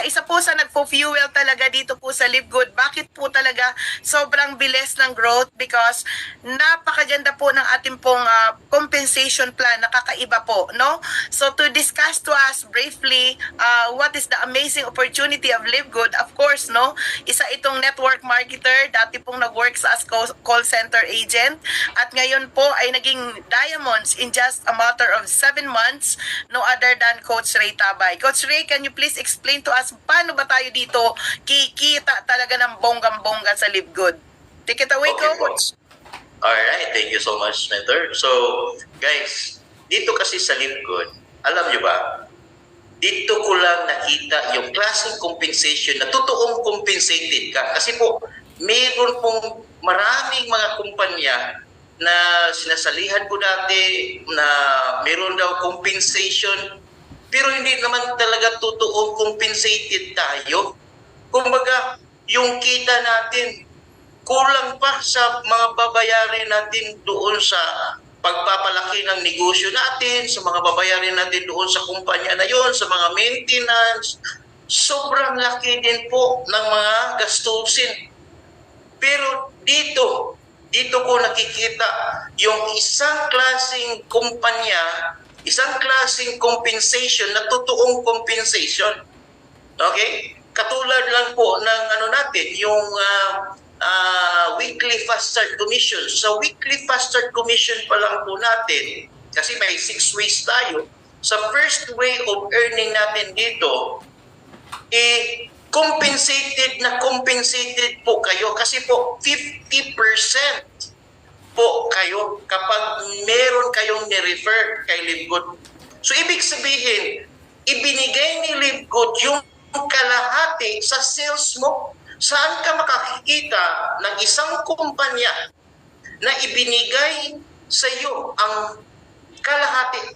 isa po sa nagpo-fuel talaga dito po sa Live Good. Bakit po talaga sobrang bilis ng growth? Because napakaganda po ng ating pong compensation plan, nakakaiba po, no? So to discuss to us briefly what is the amazing opportunity of Live Good, of course, no? Isa itong network marketer, dati pong nag-work sa as call center agent, at ngayon po ay naging diamonds in just a matter of 7 months, no other than Coach Ray Tabay. Coach Ray, can you please explain to us paano ba tayo dito kikita talaga ng bonggang-bongga sa Live Good? Take it away, Okay, Coach. Alright, thank you so much, Mentor. So, guys, dito kasi sa Live Good, alam nyo ba, dito ko lang nakita yung klaseng compensation na totoong compensated ka. Kasi po, mayroon pong maraming mga kumpanya na sinasalihan ko dati na mayroon daw compensation, pero hindi naman talaga totoong compensated tayo. Kumbaga, yung kita natin, kulang pa sa mga babayarin natin doon sa pagpapalaki ng negosyo natin, sa mga babayarin natin doon sa kumpanya na yon, sa mga maintenance. Sobrang laki din po ng mga gastusin. Pero dito ko nakikita yung isang klaseng kumpanya, isang klaseng compensation na totoong compensation. Okay? Katulad lang po ng natin, yung weekly fast start commission. Sa weekly fast start commission pa lang po natin, kasi may 6 ways tayo, sa first way of earning natin dito, compensated po kayo kasi po 50% po kayo kapag meron kayong ni-refer kay Live Good. So ibig sabihin, ibinigay ni Live Good yung kalahati sa sales mo. Saan ka makakikita ng isang kumpanya na ibinigay sa iyo ang kalahati?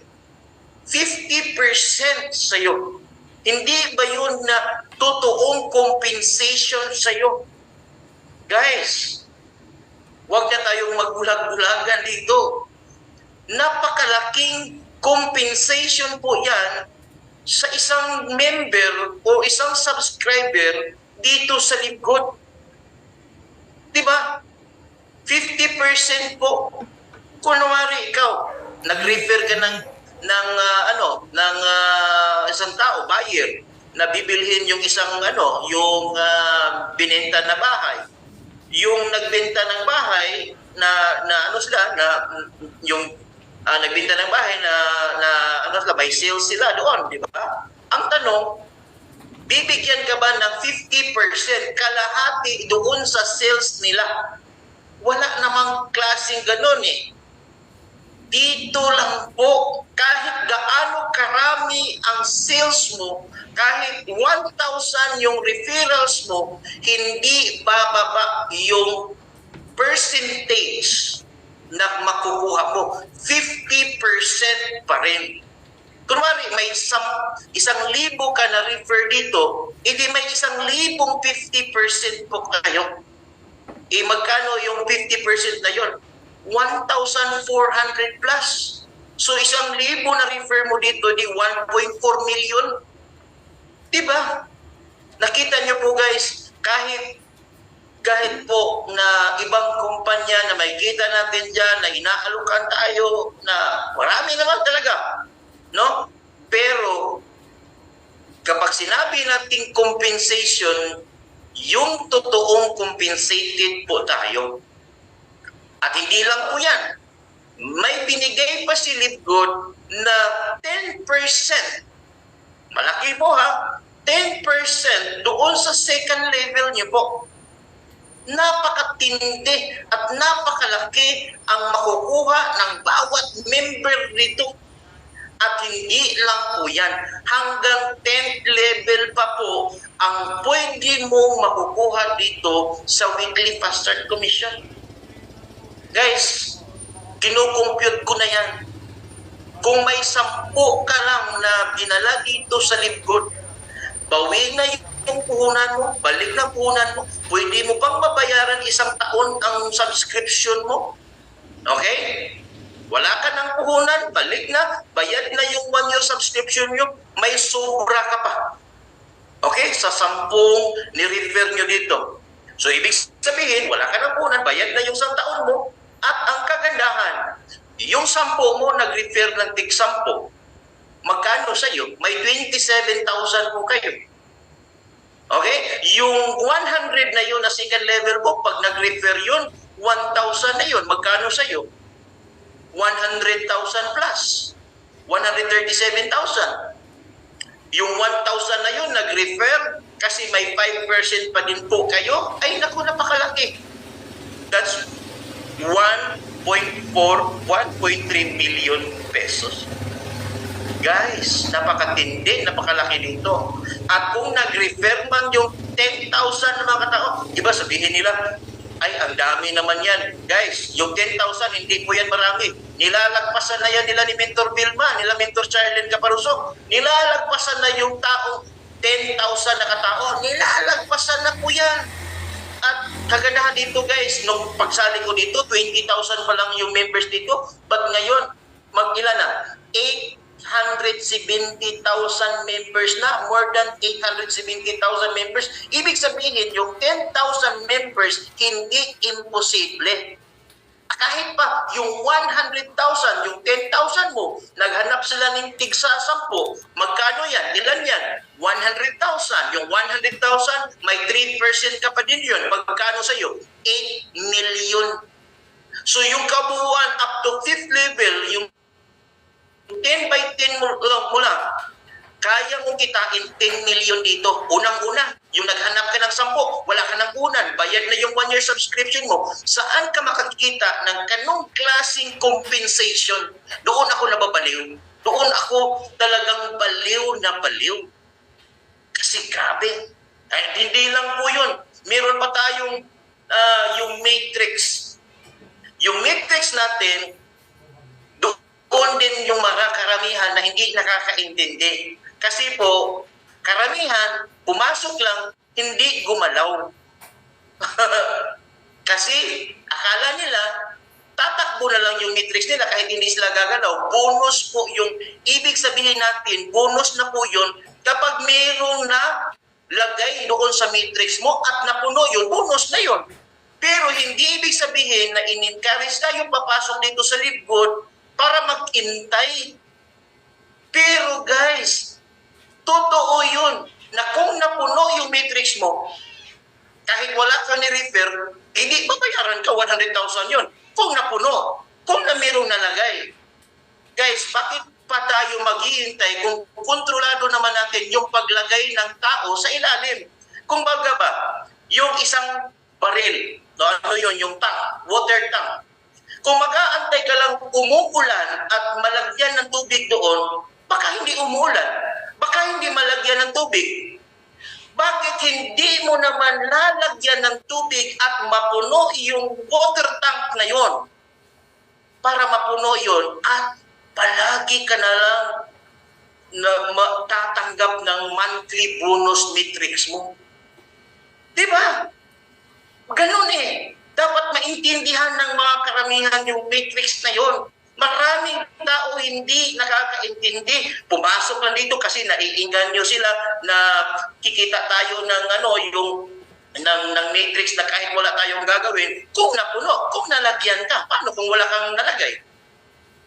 50% sa iyo. Hindi ba yun na totoong compensation sa iyo? Guys, huwag na tayong magbulag-bulagan dito. Napakalaking compensation po yan sa isang member o isang subscriber dito sa Live Good. Diba? 50% po. Kunwari ikaw, nag-refer ka ng isang tao, buyer, na bibilhin yung isang yung binenta na bahay. Yung nagbenta ng bahay nagbenta ng bahay na by sales sila doon, di ba? Ang tanong, bibigyan ka ba ng 50% kalahati doon sa sales nila? Wala namang klaseng ganun eh. Dito lang po, kahit gaano karami ang sales mo, kahit 1,000 yung referrals mo, hindi bababa yung percentage na makukuha mo. 50% pa rin. Kunwari, may 1,000 ka na refer dito, hindi may 1,000 50% po kayo. Magkano yung 50% na yon? 1,400 plus. So 1,000 na refer mo dito, di 1.4 million. Diba? Nakita niyo po guys, kahit po na ibang kumpanya na may kita natin dyan, na inaalukan tayo, na marami naman talaga. No? Pero kapag sinabi nating compensation, yung totoong compensated po tayo. At hindi lang po yan. May binigay pa si Live Good na 10%. Malaki po ha. 10% doon sa second level niyo po. Napakatindi at napakalaki ang makukuha ng bawat member nito. At hindi lang po yan. Hanggang 10th level pa po ang pwede mong makukuha dito sa weekly fast start commission. Guys, kinukompute ko na yan. Kung may 10 ka lang na dinala dito sa Live Good, bawi na yung puhunan mo, balik na puhunan mo, pwede mo pang mabayaran 1 taon ang subscription mo. Okay? Wala ka ng puhunan, balik na, bayad na yung 1 year subscription nyo, may sobra ka pa. Okay? Sa 10 ni-refer nyo dito. So, ibig sabihin, wala ka ng punan, bayad na yung 1 taon mo. At ang kagandahan, yung 10 mo, nag-refer ng tig 10. Magkano sa'yo? May 27,000 po kayo. Okay? Yung 100 na yun na second level book, pag nag-refer yun, 1,000 na yun. Magkano sa'yo? 100,000 plus. 137,000. Yung 1,000 na yun, nag-refer, kasi may 5% pa din po kayo, ay naku, napakalaki. That's 1.3 million pesos. Guys, napakatindi, napakalaki dito. At kung nag-refer man yung 10,000 na mga katao, iba sabihin nila, ay, ang dami naman yan. Guys, yung 10,000, hindi po yan marami. Nilalagpasan na yan nila ni Mentor Vilma, nila Mentor Charlene Caparuso. Nilalagpasan na yung taong 10,000 na katao. Nilalagpasan na po yan. At kagandahan dito guys, nung pagsali ko dito, 20,000 pa lang yung members dito. But ngayon, mag-ilan na? 870,000 members na, more than 870,000 members. Ibig sabihin, yung 10,000 members, hindi imposible. Kahit pa yung 100,000, yung 10,000 mo, naghanap sila ng tigsa 10. Magkano yan? Ilan yan? 100,000. Yung 100,000, may 3% ka pa din yun. Magkano sa'yo? 8 million. So yung kabuuan up to 5th level, yung 10 by 10 mo lang, kaya mong kitain 10 million dito. Unang-una, yung naghanap ka ng 10, wala ka ng punan, bayad na yung 1-year subscription mo. Saan ka makakita ng kanong klaseng compensation? Doon ako nababaliw. Doon ako talagang baliw na baliw. Kasi grabe. Ay, hindi lang po yun. Meron pa tayong yung matrix. Yung matrix natin, doon din yung mga karamihan na hindi nakakaintindi. Kasi po, karamihan, pumasok lang, hindi gumalaw. Kasi akala nila, tatakbo na lang yung matrix nila kahit hindi sila gagalaw. Bonus po yung, ibig sabihin natin, bonus na po yun kapag mayroong na lagay doon sa matrix mo at napuno yun, bonus na yun. Pero hindi ibig sabihin na in-encourage tayong papasok dito sa Libgod para mag-intay. Pero guys, totoo yun na kung napuno yung matrix mo, kahit wala ka ni-refer, hindi babayaran ka 100,000 yun. Kung napuno, kung na mayroong nalagay. Guys, bakit pa tayo maghihintay kung kontrolado naman natin yung paglagay ng tao sa ilalim? Kung baga ba, yung isang baril, no, ano yun, yung tank, water tank, kung mag-aantay ka lang umuulan at malagyan ng tubig doon, baka hindi umuulan, baka hindi malagyan ng tubig. Bakit hindi mo naman lalagyan ng tubig at mapuno yung water tank na yon? Para mapuno yon at palagi ka na lang na matatanggap ng monthly bonus matrix mo. Diba? Ganun eh. Dapat maintindihan ng mga karamihan yung matrix na yon. Maraming tao hindi nakakaintindi. Pumasok lang dito kasi naiinganyo sila na kikita tayo ng ng matrix na kahit wala tayong gagawin, kung napuno, kung nalagyan ka, paano kung wala kang nalagay?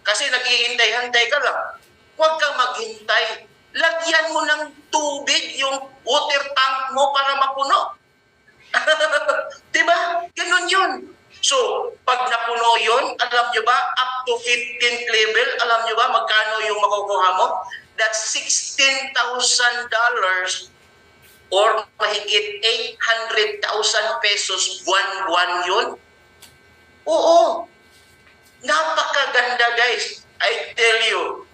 Kasi naghihintay-hantay ka lang. Huwag kang maghintay. Lagyan mo ng tubig yung water tank mo para mapuno. Diba? Ganun yun. So, pag napuno yun, alam nyo ba, up to 15th level, alam nyo ba magkano yung makukuha mo? That's $16,000 or mahigit 800,000 pesos buwan-buwan yun. Oo. Napakaganda guys. I tell you,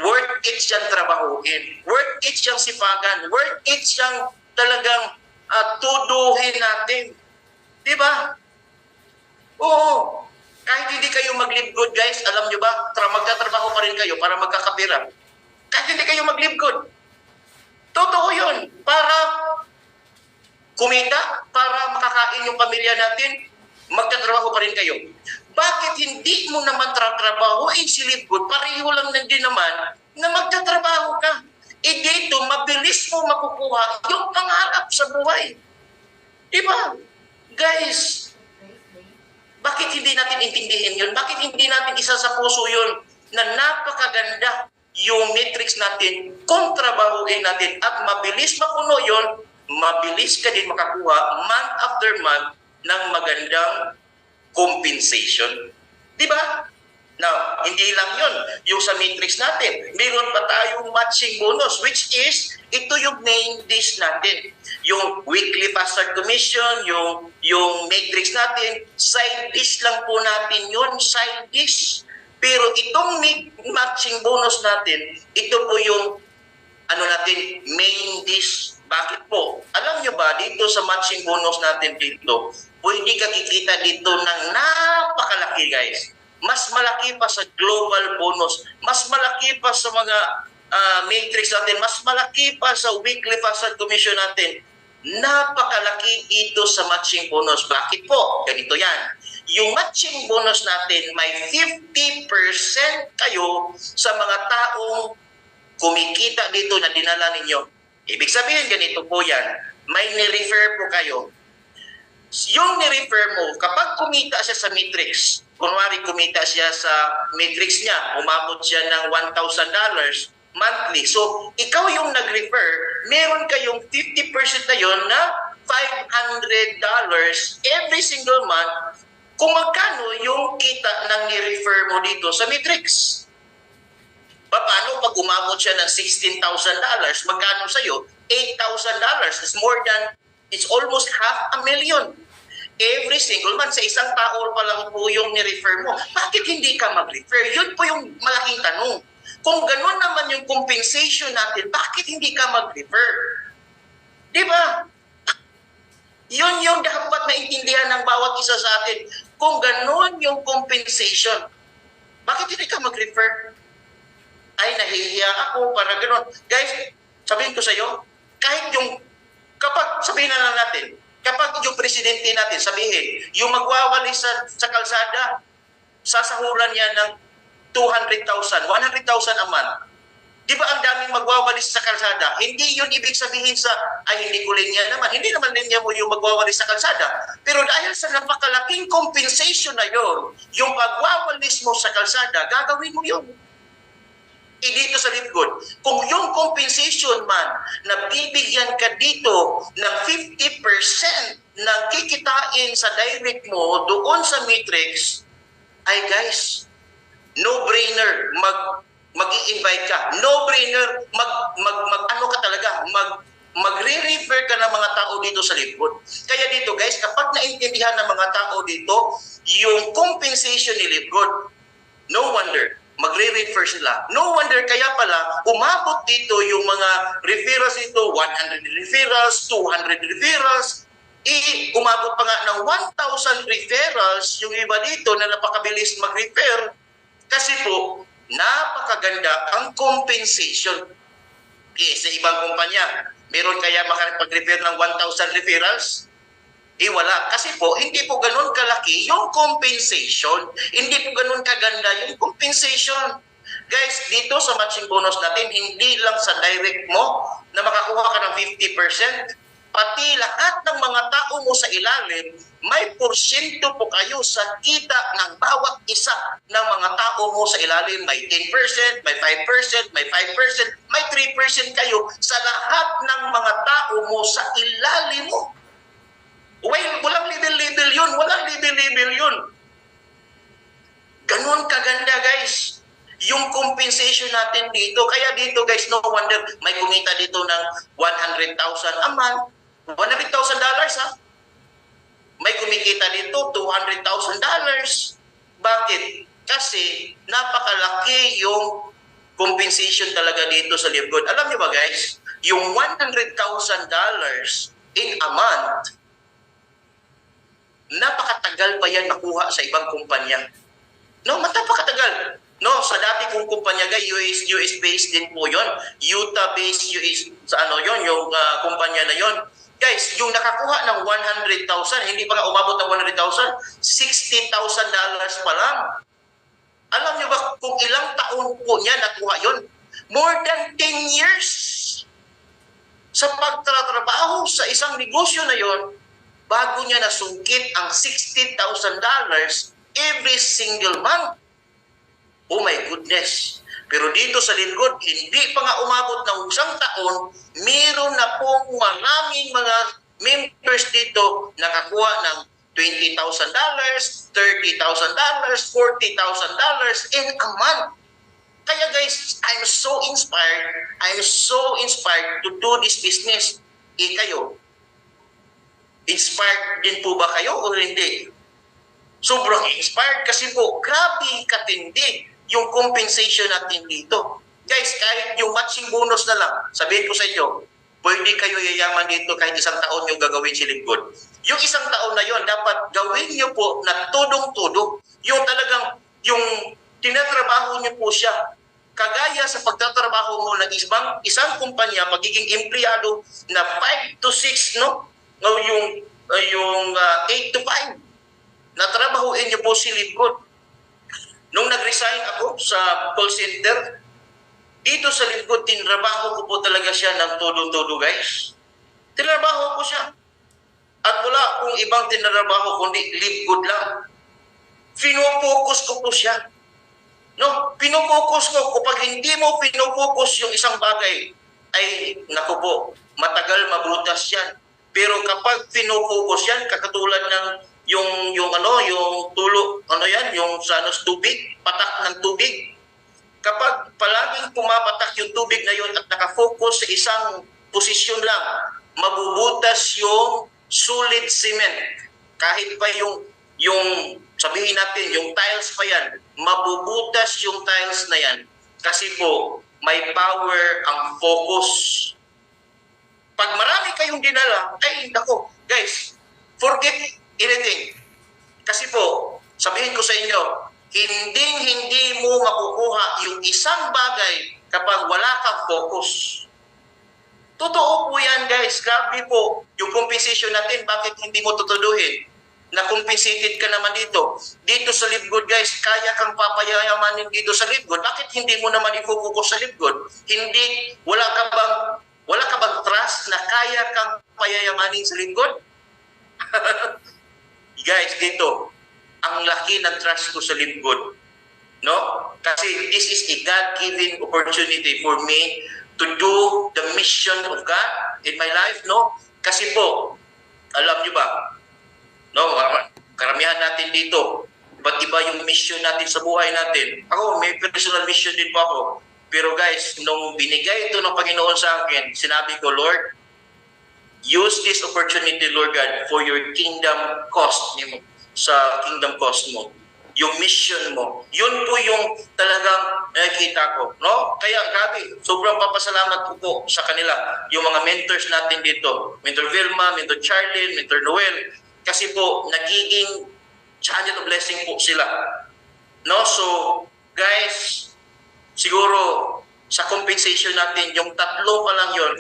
worth it siyang trabahuin. Worth it siyang sipagan. Worth it siyang talagang tuduhin natin. Diba? Oo. Kahit hindi kayo mag-live good, guys, alam nyo ba, magtatrabaho pa rin kayo para magkakapira. Kahit hindi kayo mag-live good. Totoo yun. Para kumita, para makakain yung pamilya natin, magtatrabaho pa rin kayo. Bakit hindi mo naman trabahoin si live good? Pareho lang din naman na magtatrabaho ka. dito, mabilis mo makukuha yung pangarap sa buhay. Diba? Guys, bakit hindi natin intindihin yun? Bakit hindi natin isa sa puso yun na napakaganda yung matrix natin kung trabahuin natin at mabilis mapuno yun, mabilis ka din makakuha month after month ng magandang compensation. Di ba? Now, hindi lang yun. Yung sa matrix natin, meron pa tayong matching bonus, which is, ito yung main dish natin. Yung weekly fast start commission, yung matrix natin, side dish lang po natin yun, side dish. Pero itong matching bonus natin, ito po yung natin, main dish. Bakit po? Alam nyo ba, dito sa matching bonus natin dito, pwede ka kikita dito ng napakalaki, guys. Mas malaki pa sa global bonus, mas malaki pa sa mga matrix natin, mas malaki pa sa weekly fast start commission natin. Napakalaki dito sa matching bonus. Bakit po? Ganito yan. Yung matching bonus natin, may 50% kayo sa mga taong kumikita dito na dinala ninyo. Ibig sabihin, ganito po yan. May ni-refer po kayo. Yung ni-refer mo, kapag kumita siya sa matrix, kunwari kumita siya sa matrix niya, umabot siya ng $1,000 monthly. So, ikaw yung nag-refer, meron kayong 50% na yun na $500 every single month kung magkano yung kita ng ni-refer mo dito sa matrix. Paano pag umabot siya ng $16,000, magkano sa'yo? $8,000. It's almost $500,000. Every single month, sa isang tao pa lang po yung ni-refer mo. Bakit hindi ka mag-refer? Yun po yung malaking tanong. Kung gano'n naman yung compensation natin, bakit hindi ka mag-refer? Di ba? Yun yung dapat maintindihan ng bawat isa sa atin. Kung gano'n yung compensation, bakit hindi ka mag-refer? Ay, nahihiya ako para gano'n. Guys, sabihin ko sa iyo, kahit yung, sabihin na lang natin, kapag yung presidente natin, sabihin, yung magwawali sa kalsada, sasahuran niya ng 200,000, 100,000 a month. Di ba ang daming magwawalis sa kalsada? Hindi yun ibig sabihin sa, hindi ko linya naman. Hindi naman linya mo yung magwawalis sa kalsada. Pero dahil sa napakalaking compensation na yun, yung pagwawalis mo sa kalsada, gagawin mo yun. Dito sa Lipgood, kung yung compensation man na bibigyan ka dito ng 50% ng kikitain sa direct mo doon sa matrix, ay guys, no-brainer mag-i-invite ka. No-brainer magre-refer ka ng mga tao dito sa Lipgood. Kaya dito guys, kapag naintindihan ng mga tao dito yung compensation ni Lipgood, no wonder magre-refer sila. No wonder kaya pala umabot dito yung mga referrals dito, 100 referrals, 200 referrals, umabot pa nga ng 1,000 referrals yung iba dito na napakabilis mag-refer kasi po napakaganda ang compensation. Sa ibang kumpanya, meron kaya makapag-refer ng 1,000 referrals? Wala. Kasi po, hindi po ganun kalaki yung compensation. Hindi po ganun kaganda yung compensation. Guys, dito sa matching bonus natin, hindi lang sa direct mo na makakuha ka ng 50%, pati lahat ng mga tao mo sa ilalim, may porsyento po kayo sa kita ng bawat isa ng mga tao mo sa ilalim. May 10%, may 5%, may 5%, may 3% kayo sa lahat ng mga tao mo sa ilalim mo. Walang level yun. Walang level yun. Ganun kaganda, guys. Yung compensation natin dito. Kaya dito, guys, no wonder may kumita dito ng 100,000 a month. $100,000, ha? May kumikita dito, $200,000. Bakit? Kasi napakalaki yung compensation talaga dito sa Lipgood. Alam niyo ba, guys? Yung $100,000 in a month, napakatagal pa yan nakuha sa ibang kumpanya. No, napakatagal. No, sa dati kong kumpanya, guys, US-based din po yun. Utah-based US, yung kumpanya na yun. Guys, yung nakakuha ng 100,000, hindi pa nga umabot ng 100,000, $60,000 pa lang. Alam niyo ba kung ilang taon po niya nakuha yun? more than 10 years sa pagtatrabaho sa isang negosyo na yon bago niya nasungkit ang $60,000 every single month. Oh my goodness. Pero dito sa lingkod, hindi pa nga umabot ng isang taon, meron na pong maraming mga members dito nakakuha ng $20,000, $30,000, $40,000 in a month. Kaya guys, I'm so inspired to do this business. Kayo, inspired din po ba kayo o hindi? Sobrang inspired kasi po, grabe katindi yung compensation natin dito. Guys, kahit yung matching bonus na lang, sabihin ko sa inyo, pwede kayo yayaman dito kahit isang taon yung gagawin si lingkod. Yung isang taon na yon dapat gawin nyo po na tudong-tudo. Yung talagang, yung tinatrabaho nyo po siya. Kagaya sa pagtatrabaho mo ng isang kumpanya, magiging empleyado na 5 to 6, no? Yung 8 to 5. Natrabahuin nyo po si lingkod. Nung nag-resign ako sa call center, dito sa lingkod, tinrabaho ko po talaga siya ng todo-todo, guys. Tinrabaho ko siya. At wala akong ibang tinrabaho kundi lingkod lang. Finofocus ko po siya. No, pinofocus ko. Kapag hindi mo pinofocus yung isang bagay, ay, naku po, matagal mabutas yan. Pero kapag pinofocus yan, kakatulad ng yung tulo, yung sa tubig, patak ng tubig. Kapag palaging pumapatak yung tubig na yun at nakafocus sa isang posisyon lang, mabubutas yung solid cement. Kahit pa yung sabihin natin, yung tiles pa yan, mabubutas yung tiles na yan. Kasi po, may power ang focus. Pag marami kayong dinala, ay, nako, guys, forget anything. Kasi po, sabihin ko sa inyo, hindi mo makukuha yung isang bagay kapag wala kang focus. Totoo po yan, guys. Grabe po. Yung compensation natin, bakit hindi mo tutuduhin? Na-compensated ka naman dito. Dito sa Libgod, guys, kaya kang papayamanin dito sa Libgod. Bakit hindi mo naman i-focus sa Libgod? Wala ka bang trust na kaya kang payamanin sa Libgod? Guys, dito, ang laki ng trust ko sa lingkod. No? Kasi this is a God-given opportunity for me to do the mission of God in my life, no? Kasi po, alam nyo ba, no, karamihan natin dito, iba't iba yung mission natin sa buhay natin. Ako, may personal mission din po ako. Pero guys, nung binigay ito ng Panginoon sa akin, sinabi ko, Lord, use this opportunity, Lord God, for your kingdom cost sa kingdom cost mo. Yung mission mo. Yun po yung talagang nakikita ko. No? Kaya grabe, sobrang papasalamat ko po sa kanila. Yung mga mentors natin dito. Mentor Vilma, Mentor Charlene, Mentor Noel. Kasi po, nagiging channel of blessing po sila. No? So, guys, siguro sa compensation natin, yung tatlo pa lang yun,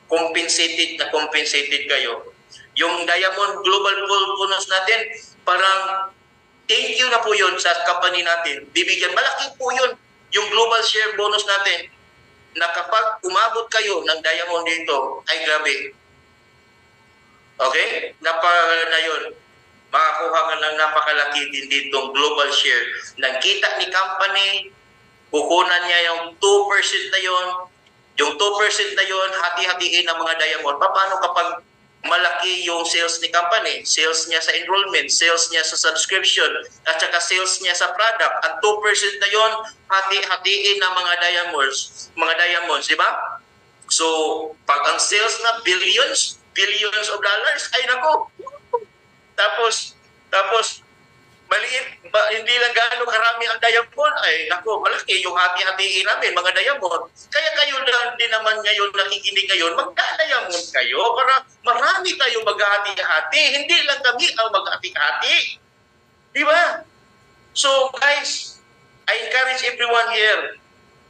compensated kayo. Yung Diamond Global Bonus natin, parang thank you na po yun sa company natin. Bibigyan, malaki po yun. Yung global share bonus natin, na kapag umabot kayo ng Diamond dito, ay grabe. Okay? Na yun. Makakuha ka ng napakalaki din ditong global share. Ng kita ni company, kukunan niya yung 2% na yun. Yung 2% na yun, hati-hatiin ng mga Diamond. Paano kapag malaki yung sales ni company, sales niya sa enrollment, sales niya sa subscription, at saka sales niya sa product, at 2% na yon, hati-hatiin ng mga diamonds, di ba? So, pag ang sales na billions of dollars, ay nako. Tapos, maliit, hindi lang gaano karami ang diamond, ay nako, malaki yung hati-hatiin namin, mga diamond. Kaya kayo lang din naman ngayon, nakikinig ngayon, magka-diamond kayo para marami tayo maghahati-hati. Hindi lang kami ang maghahati-hati. Di ba? So guys, I encourage everyone here,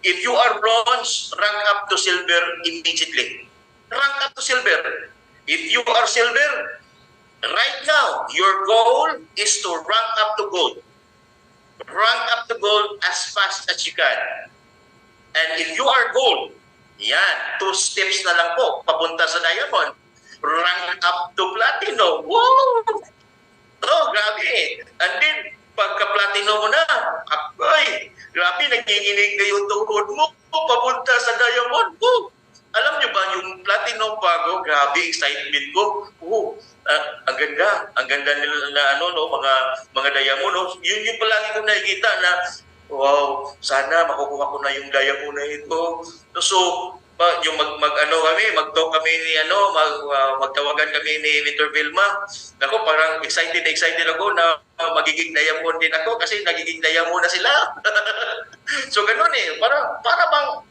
if you are bronze, rank up to silver immediately. Rank up to silver. If you are silver, right now, your goal is to rank up to gold. Rank up to gold as fast as you can. And if you are gold, yan, 2 steps na lang po papunta sa diamond. Rank up to platinum. Woo! Oh, grabe. And then, pagka-platinum mo na, ay, grabe, naginginig na yung tuhod mo, papunta sa diamond. Woo! Alam niyo ba, yung platinum bago, grabe, excitement ko. Woo! Ang ganda nila na mga diamond, no? Yun yung palagi kong nakikita na, wow, sana makukuha ko na yung diamond na ito. So, yung mag-talk kami ni magtawagan kami ni Mr. Vilma. Ako parang excited ako na magiging diamond din ako kasi nagiging diamond na sila. So ganun para bang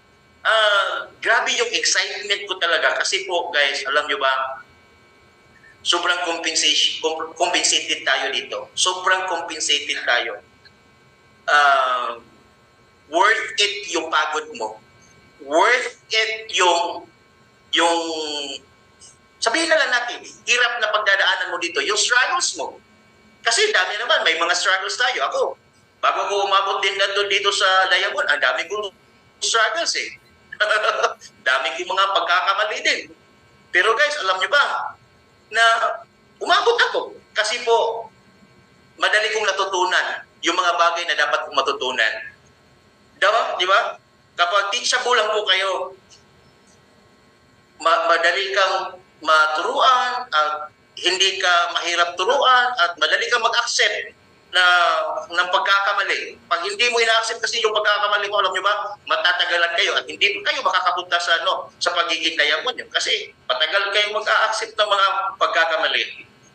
grabe yung excitement ko talaga kasi po guys, alam nyo ba, sobrang compensated tayo dito. Sobrang compensated tayo. Worth it yung pagod mo. Worth it yung sabihin na lang natin, hirap na pagdadaanan mo dito, yung struggles mo. Kasi dami naman, may mga struggles tayo. Ako, bago ko umabot din dito sa diamond, ang dami kong struggles eh. Dami kong mga pagkakamali din. Pero guys, alam nyo ba, na umabot ako. Kasi po, madali kong natutunan yung mga bagay na dapat kong matutunan. Di ba? Kapag teachable lang po kayo, madali kang maturuan, at hindi ka mahirap turuan, at madali kang mag-accept ng pagkakamali. Pag hindi mo ina-accept kasi yung pagkakamali mo, alam nyo ba, matatagalan kayo at hindi kayo makakapunta sa pagiging diamond nyo. Kasi matagal kayo mag-a-accept ng mga pagkakamali.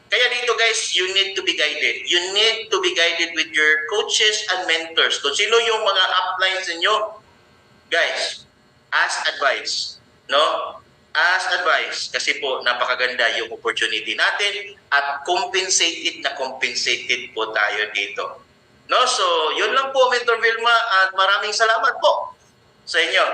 Kaya dito guys, you need to be guided. You need to be guided with your coaches and mentors. Kung sino yung mga uplines ninyo, guys, as advice, no? As advice, kasi po napakaganda yung opportunity natin at compensated po tayo dito. No? So, yun lang po, Mentor Vilma, at maraming salamat po sa inyo.